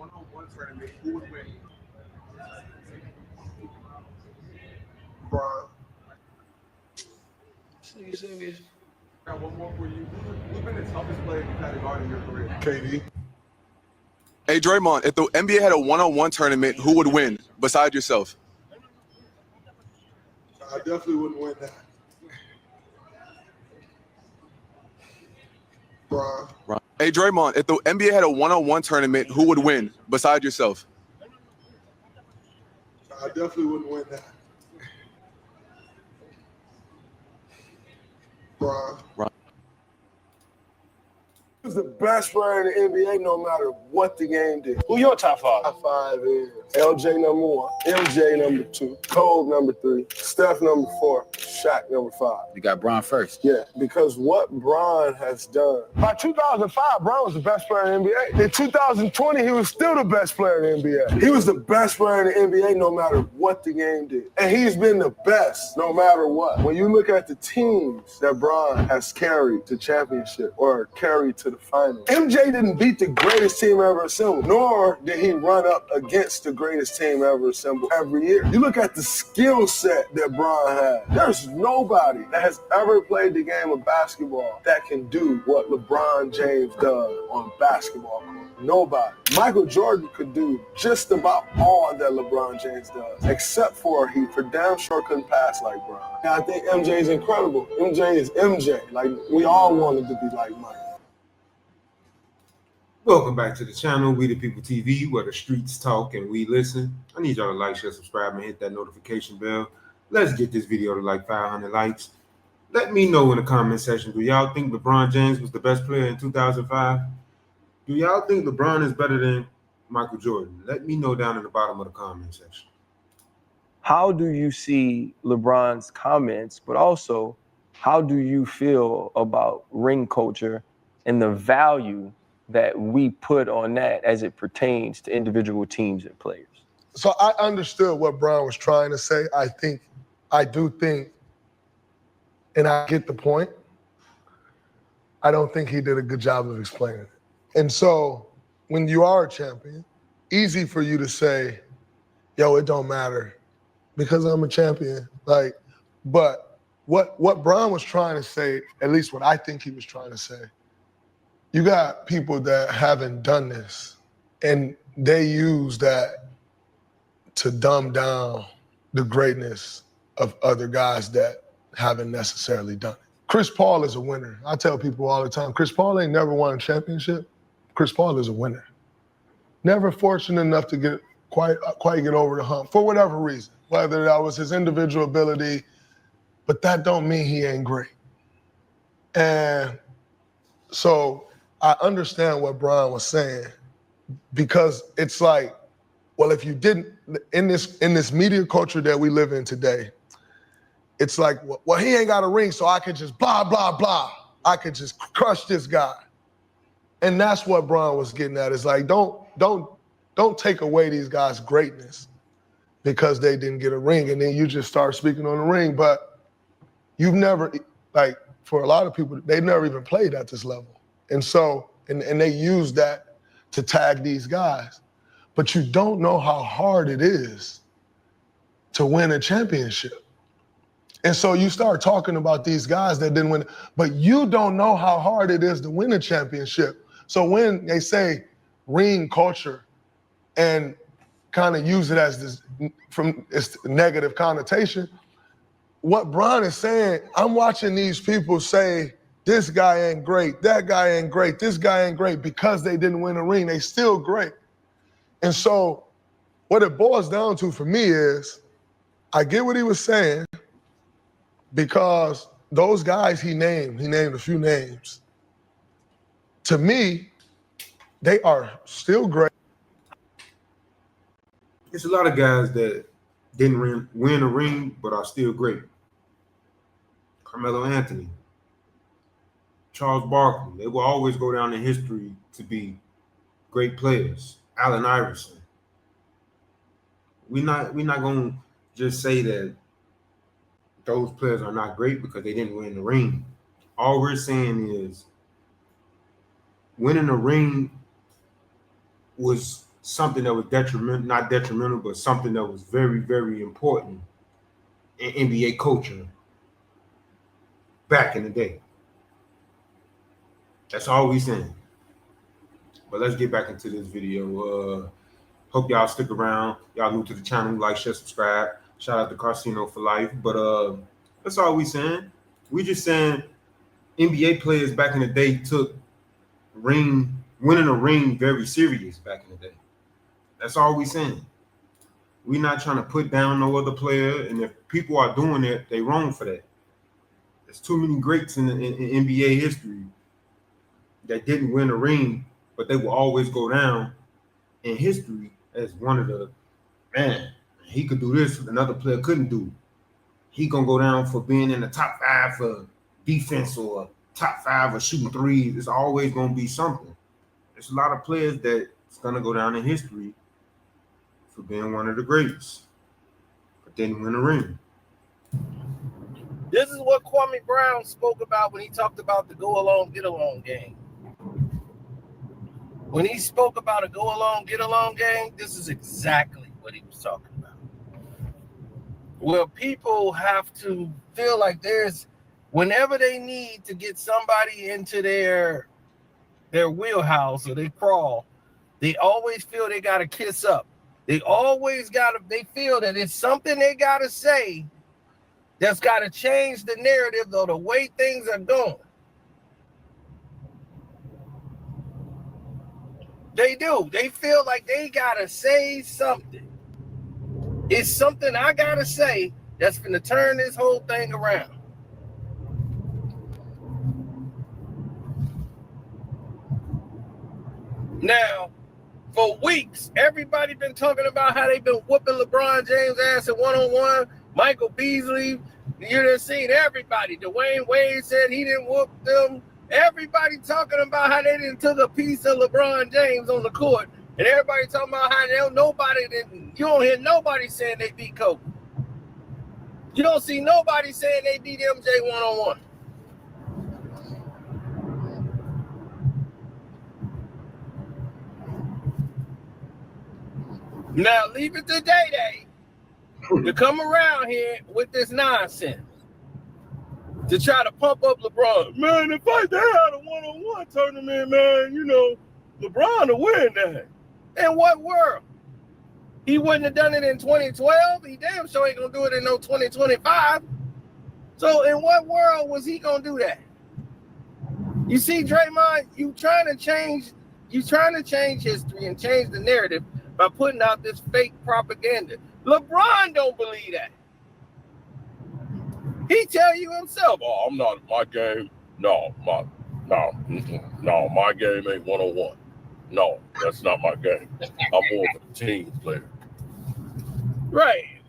one-on-one tournament, who would win? LeBron. Got one more for you. Who's been the toughest player you've had to guard in your career? KD. Hey, Draymond, if the NBA had a one-on-one tournament, who would win besides yourself? I definitely wouldn't win that. LeBron. Hey, Draymond, if the NBA had a one-on-one tournament, who would win besides yourself? I definitely wouldn't win that. LeBron. He was the best player in the NBA no matter what the game did. Who your top five? Top five is LJ number 1, MJ number 2, Kobe number 3, Steph number 4, Shaq number 5. You got Bron first. Yeah, because what Bron has done. By 2005, Bron was the best player in the NBA. In 2020, he was still the best player in the NBA. He was the best player in the NBA no matter what the game did. And he's been the best no matter what. When you look at the teams that Bron has carried to championship or carried to the finals, MJ didn't beat the greatest team ever assembled, nor did he run up against the greatest team ever assembled every year. You look at the skill set that Bron has. There's nobody that has ever played the game of basketball that can do what LeBron James does on basketball court. Nobody. Michael Jordan could do just about all that LeBron James does, except for he for damn sure couldn't pass like Bron. And I think MJ is incredible. MJ is MJ. Like, we all wanted to be like Mike. Welcome back to the channel, We the People TV, where the streets talk and we listen. I need y'all to like, share, subscribe, and hit that notification bell. Let's get this video to like 500 likes. Let me know in the comment section, do y'all think LeBron James was the best player in 2005? Do y'all think LeBron is better than Michael Jordan? Let me know down in the bottom of the comment section. How do you see LeBron's comments, but also how do you feel about ring culture and the value that we put on that as it pertains to individual teams and players? So I understood what Bron was trying to say. I do think, and I get the point. I don't think he did a good job of explaining it. And so when you are a champion, easy for you to say, yo, it don't matter because I'm a champion. Like, but what Bron was trying to say, at least what I think he was trying to say, you got people that haven't done this, and they use that to dumb down the greatness of other guys that haven't necessarily done it. Chris Paul is a winner. I tell people all the time, Chris Paul ain't never won a championship. Chris Paul is a winner. Never fortunate enough to get quite get over the hump for whatever reason, whether that was his individual ability, but that don't mean he ain't great. And so I understand what Bron was saying, because it's like, well, if you didn't, in this media culture that we live in today, it's like, well, he ain't got a ring, so I could just blah, blah, blah. I could just crush this guy. And that's what Bron was getting at. It's like, don't take away these guys' greatness because they didn't get a ring, and then you just start speaking on the ring. But you've never, like, for a lot of people, they've never even played at this level. And so, and they use that to tag these guys. But you don't know how hard it is to win a championship. And so you start talking about these guys that didn't win, but you don't know how hard it is to win a championship. So when they say ring culture and kind of use it as this from its negative connotation, what Bron is saying, I'm watching these people say, this guy ain't great, that guy ain't great, this guy ain't great because they didn't win a ring. They still great. And so what it boils down to for me is, I get what he was saying, because those guys he named a few names. To me, they are still great. It's a lot of guys that didn't win a ring, but are still great. Carmelo Anthony, Charles Barkley, they will always go down in history to be great players. Allen Iverson. We're not going to just say that those players are not great because they didn't win the ring. All we're saying is winning a ring was something that was not detrimental, but something that was very, very important in NBA culture back in the day. That's all we saying. But let's get back into this video. Hope y'all stick around. Y'all new to the channel, like, share, subscribe. Shout out to Casino for life. But that's all we saying. We just saying NBA players back in the day took winning a ring very serious back in the day. That's all we saying. We're not trying to put down no other player, and if people are doing it, they wrong for that. There's too many greats in NBA history that didn't win a ring, but they will always go down in history as one of the, man, he could do this another player couldn't do. He gonna go down for being in the top 5 for defense or top 5 or shooting threes. It's always gonna be something. There's a lot of players that's gonna go down in history for being one of the greats, but didn't win a ring. This is what Kwame Brown spoke about when he talked about the go along, get along game. When he spoke about a go along, get along game, this is exactly what he was talking about. Where people have to feel like whenever they need to get somebody into their wheelhouse or they crawl, they always feel they got to kiss up. They feel that it's something they got to say that's got to change the narrative or the way things are going. They do. They feel like they got to say something. It's something I got to say that's going to turn this whole thing around. Now, for weeks, everybody been talking about how they've been whooping LeBron James' ass at one-on-one. Michael Beasley, you done seen everybody. Dwayne Wade said he didn't whoop them. Everybody talking about how they didn't took a piece of LeBron James on the court. And everybody talking about how you don't hear nobody saying they beat Kobe. You don't see nobody saying they beat MJ one-on-one. Now, leave it to Day to come around here with this nonsense to try to pump up LeBron. Man, if I had a one-on-one tournament, man, LeBron will win that. In what world? He wouldn't have done it in 2012. He damn sure ain't going to do it in no 2025. So in what world was he going to do that? You see, Draymond, you trying to change history and change the narrative by putting out this fake propaganda. LeBron don't believe that. He tell you himself, "Oh, I'm not my game. No, my game ain't one-on-one. No, that's not my game. I'm more of a team player." Right?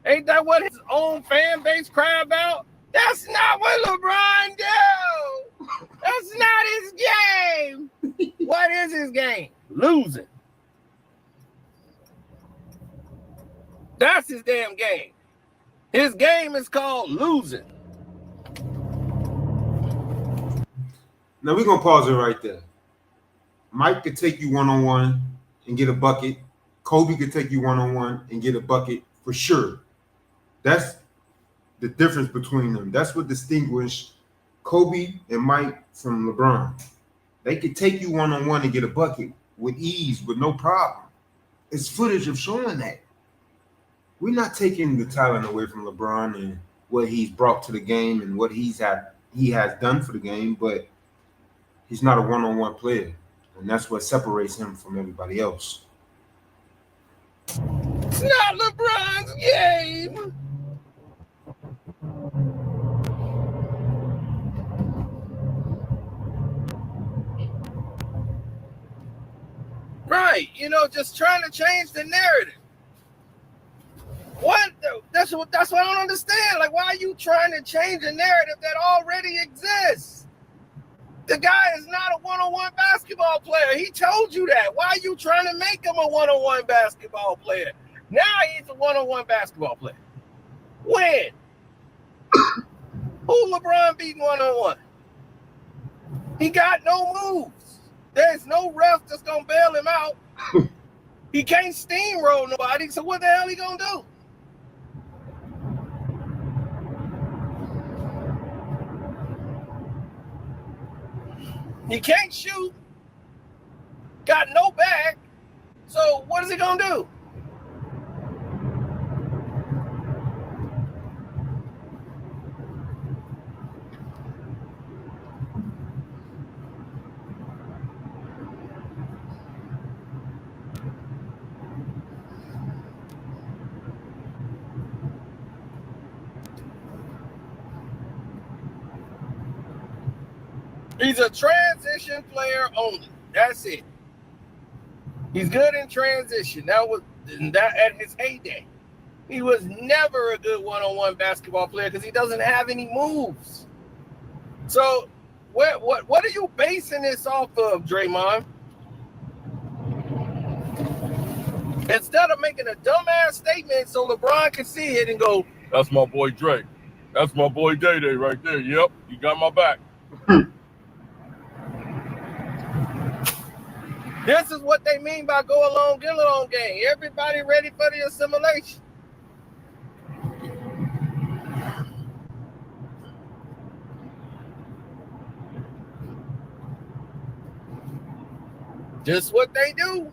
Ain't that what his own fan base cry about? That's not what LeBron do. That's not his game. What is his game? Losing. That's his damn game. His game is called losing. Now we're gonna pause it right there. Mike could take you one-on-one and get a bucket. Kobe could take you one-on-one and get a bucket for sure. That's the difference between them. That's what distinguished Kobe and Mike from LeBron. They could take you one-on-one and get a bucket with ease, with no problem. It's footage of showing that. We're not taking the talent away from LeBron and what he's brought to the game and what he has done for the game, but he's not a one-on-one player, and that's what separates him from everybody else. It's not LeBron's game. Right, just trying to change the narrative. What? That's what I don't understand. Like, why are you trying to change a narrative that already exists? The guy is not a one-on-one basketball player. He told you that. Why are you trying to make him a one-on-one basketball player? Now he's a one-on-one basketball player. When? Who LeBron beat one-on-one? He got no moves. There's no ref that's going to bail him out. He can't steamroll nobody, so what the hell he gonna do? He can't shoot, got no back, so what is he gonna do? He's a transition player only. That's it. He's good in transition. That at his heyday. He was never a good one-on-one basketball player because he doesn't have any moves. So what are you basing this off of, Draymond? Instead of making a dumbass statement so LeBron can see it and go, that's my boy Dre. That's my boy Day-Day right there. Yep, you got my back. This is what they mean by go along, get along game. Everybody ready for the assimilation. This is what they do.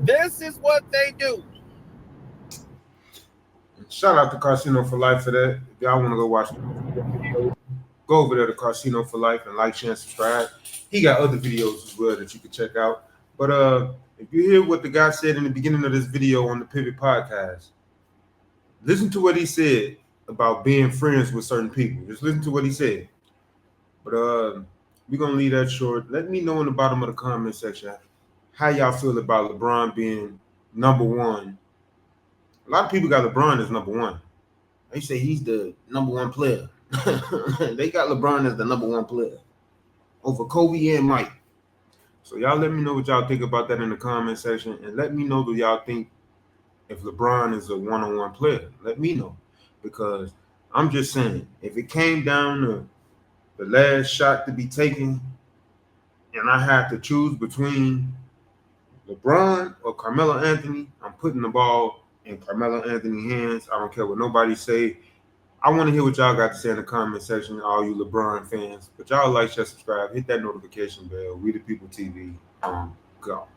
This is what they do. Shout out to Casino for Life for that. If y'all want to go watch the video, go over there to Casino for Life and like, share, and subscribe. He got other videos as well that you can check out. But if you hear what the guy said in the beginning of this video on the Pivot Podcast, listen to what he said about being friends with certain people. Just listen to what he said. But we're going to leave that short. Let me know in the bottom of the comment section how y'all feel about LeBron being number one. A lot of people got LeBron as number one. They say he's the number one player. They got LeBron as the number one player over Kobe and Mike. So y'all let me know what y'all think about that in the comment section. And let me know do y'all think if LeBron is a one-on-one player. Let me know. Because I'm just saying, if it came down to the last shot to be taken and I have to choose between LeBron or Carmelo Anthony, I'm putting the ball in Carmelo Anthony's hands. I don't care what nobody say. I want to hear what y'all got to say in the comment section, all you LeBron fans. But y'all like, share, subscribe, hit that notification bell. We the People TV. Go.